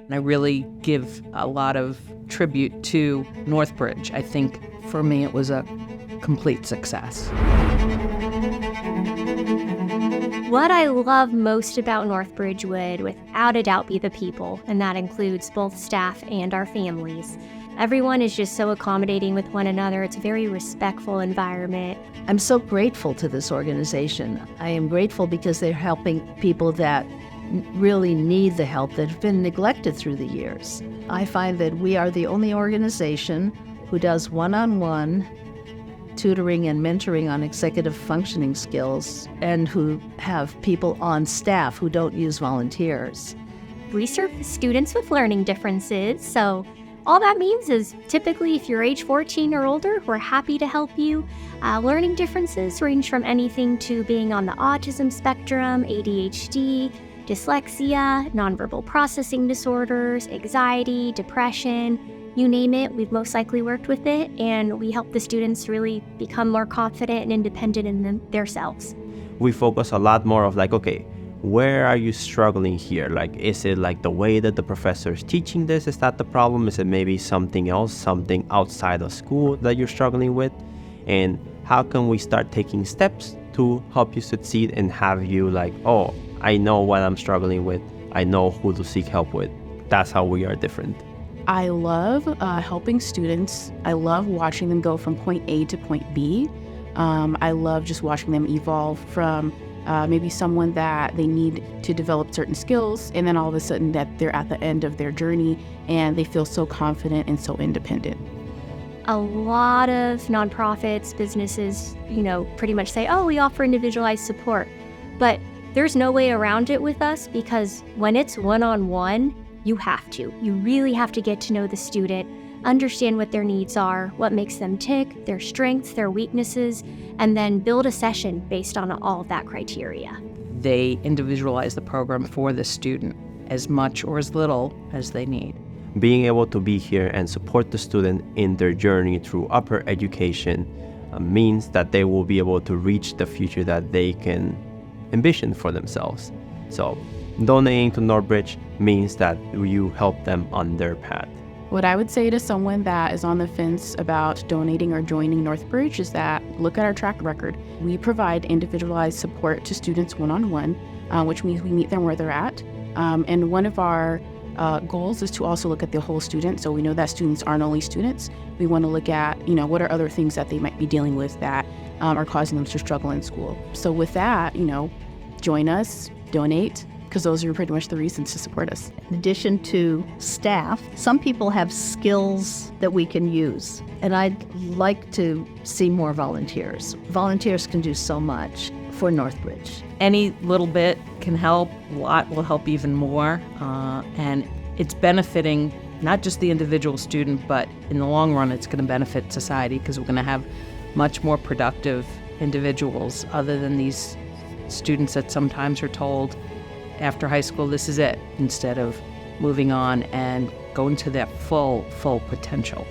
And I really give a lot of tribute to NorthBridge. I think for me it was a complete success. What I love most about NorthBridge would, without a doubt, be the people, and that includes both staff and our families. Everyone is just so accommodating with one another. It's a very respectful environment. I'm so grateful to this organization. I am grateful because they're helping people that really need the help that have been neglected through the years. I find that we are the only organization who does one-on-one tutoring and mentoring on executive functioning skills and who have people on staff who don't use volunteers. We serve students with learning differences, so all that means is typically if you're age 14 or older, we're happy to help you. Learning differences range from anything to being on the autism spectrum, ADHD, dyslexia, nonverbal processing disorders, anxiety, depression, you name it, we've most likely worked with it, and we help the students really become more confident and independent in themselves. We focus a lot more of like, okay, where are you struggling here? Like, is it like the way that the professor is teaching this? Is that the problem? Is it maybe something else, something outside of school that you're struggling with? And how can we start taking steps to help you succeed and have you like, oh, I know what I'm struggling with. I know who to seek help with. That's how we are different. I love helping students. I love watching them go from point A to point B. I love just watching them evolve from maybe someone that they need to develop certain skills, and then all of a sudden that they're at the end of their journey and they feel so confident and so independent. A lot of nonprofits, businesses, pretty much say, oh, we offer individualized support. But there's no way around it with us, because when it's one-on-one, you have to. You really have to get to know the student, understand what their needs are, what makes them tick, their strengths, their weaknesses, and then build a session based on all of that criteria. They individualize the program for the student as much or as little as they need. Being able to be here and support the student in their journey through upper education means that they will be able to reach the future that they can envision for themselves. So donating to NorthBridge means that you help them on their path. What I would say to someone that is on the fence about donating or joining NorthBridge is that look at our track record. We provide individualized support to students one-on-one, which means we meet them where they're at. And one of our goals is to also look at the whole student. So we know that students aren't only students. We want to look at, what are other things that they might be dealing with that are causing them to struggle in school. So with that, join us, donate, because those are pretty much the reasons to support us. In addition to staff, some people have skills that we can use, and I'd like to see more volunteers. Volunteers can do so much for NorthBridge. Any little bit can help, a lot will help even more, and it's benefiting not just the individual student, but in the long run it's going to benefit society, because we're going to have much more productive individuals other than these students that sometimes are told after high school this is it, instead of moving on and going to their full potential.